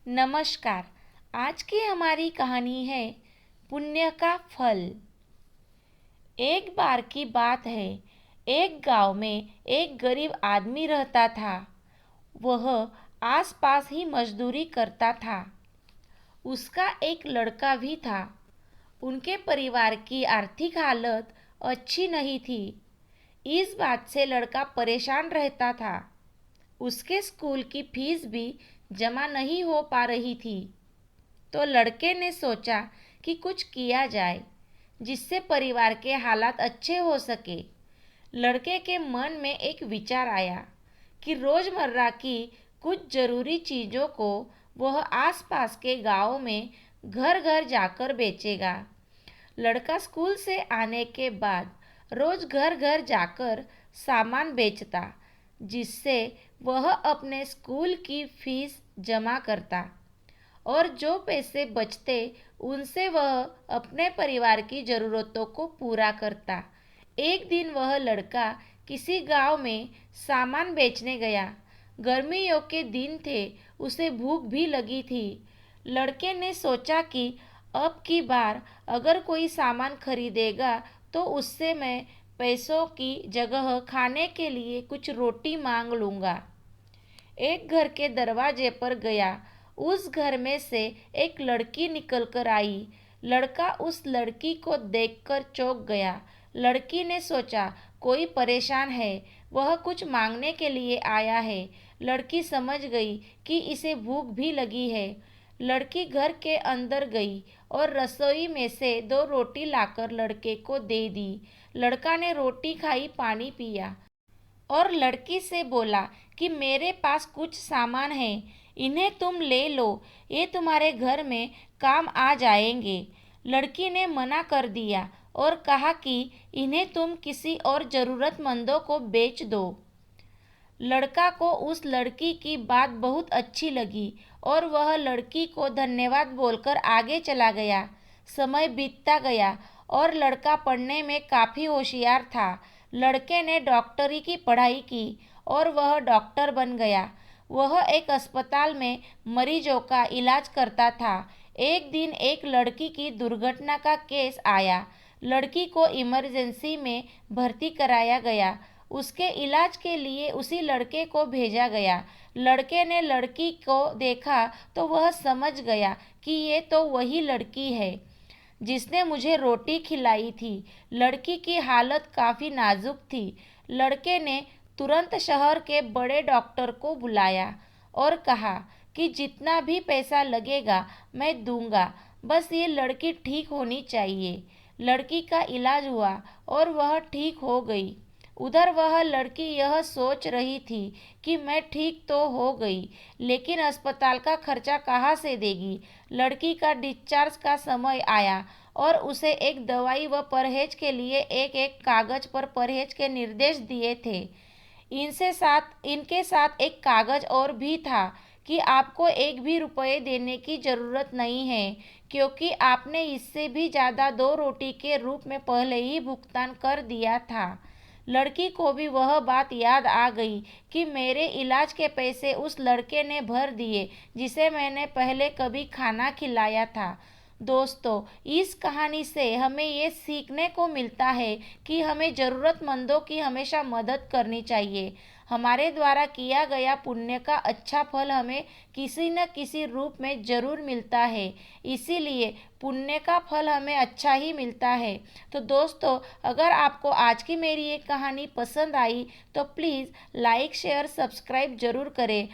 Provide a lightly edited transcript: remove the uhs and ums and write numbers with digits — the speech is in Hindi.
नमस्कार। आज की हमारी कहानी है पुण्य का फल। एक बार की बात है, एक गांव में एक गरीब आदमी रहता था। वह आसपास ही मजदूरी करता था। उसका एक लड़का भी था। उनके परिवार की आर्थिक हालत अच्छी नहीं थी। इस बात से लड़का परेशान रहता था। उसके स्कूल की फीस भी जमा नहीं हो पा रही थी। तो लड़के ने सोचा कि कुछ किया जाए जिससे परिवार के हालात अच्छे हो सके। लड़के के मन में एक विचार आया कि रोजमर्रा की कुछ जरूरी चीजों को वह आसपास के गांव में घर घर जाकर बेचेगा। लड़का स्कूल से आने के बाद रोज घर घर जाकर सामान बेचता, जिससे वह अपने स्कूल की फीस जमा करता और जो पैसे बचते उनसे वह अपने परिवार की ज़रूरतों को पूरा करता। एक दिन वह लड़का किसी गांव में सामान बेचने गया। गर्मियों के दिन थे, उसे भूख भी लगी थी। लड़के ने सोचा कि अब की बार अगर कोई सामान खरीदेगा तो उससे मैं पैसों की जगह खाने के लिए कुछ रोटी मांग लूँगा। एक घर के दरवाजे पर गया। उस घर में से एक लड़की निकलकर आई। लड़का उस लड़की को देखकर चौंक गया। लड़की ने सोचा कोई परेशान है, वह कुछ मांगने के लिए आया है। लड़की समझ गई कि इसे भूख भी लगी है। लड़की घर के अंदर गई और रसोई में से 2 रोटी लाकर लड़के को दे दी। लड़का ने रोटी खाई, पानी पिया और लड़की से बोला कि मेरे पास कुछ सामान है, इन्हें तुम ले लो, ये तुम्हारे घर में काम आ जाएंगे। लड़की ने मना कर दिया और कहा कि इन्हें तुम किसी और ज़रूरतमंदों को बेच दो। लड़का को उस लड़की की बात बहुत अच्छी लगी और वह लड़की को धन्यवाद बोलकर आगे चला गया। समय बीतता गया और लड़का पढ़ने में काफ़ी होशियार था। लड़के ने डॉक्टरी की पढ़ाई की और वह डॉक्टर बन गया। वह एक अस्पताल में मरीजों का इलाज करता था। एक दिन एक लड़की की दुर्घटना का केस आया। लड़की को इमरजेंसी में भर्ती कराया गया। उसके इलाज के लिए उसी लड़के को भेजा गया। लड़के ने लड़की को देखा तो वह समझ गया कि ये तो वही लड़की है जिसने मुझे रोटी खिलाई थी। लड़की की हालत काफ़ी नाजुक थी। लड़के ने तुरंत शहर के बड़े डॉक्टर को बुलाया और कहा कि जितना भी पैसा लगेगा मैं दूंगा, बस ये लड़की ठीक होनी चाहिए। लड़की का इलाज हुआ और वह ठीक हो गई। उधर वह लड़की यह सोच रही थी कि मैं ठीक तो हो गई, लेकिन अस्पताल का खर्चा कहाँ से देगी। लड़की का डिस्चार्ज का समय आया और उसे एक दवाई व परहेज के लिए एक एक कागज पर परहेज के निर्देश दिए थे। इनके साथ एक कागज और भी था कि आपको एक भी रुपये देने की ज़रूरत नहीं है, क्योंकि आपने इससे भी ज़्यादा 2 रोटी के रूप में पहले ही भुगतान कर दिया था। लड़की को भी वह बात याद आ गई कि मेरे इलाज के पैसे उस लड़के ने भर दिए जिसे मैंने पहले कभी खाना खिलाया था। दोस्तों, इस कहानी से हमें ये सीखने को मिलता है कि हमें ज़रूरतमंदों की हमेशा मदद करनी चाहिए। हमारे द्वारा किया गया पुण्य का अच्छा फल हमें किसी न किसी रूप में ज़रूर मिलता है। इसीलिए पुण्य का फल हमें अच्छा ही मिलता है। तो दोस्तों, अगर आपको आज की मेरी ये कहानी पसंद आई तो प्लीज़ लाइक शेयर सब्सक्राइब ज़रूर करें।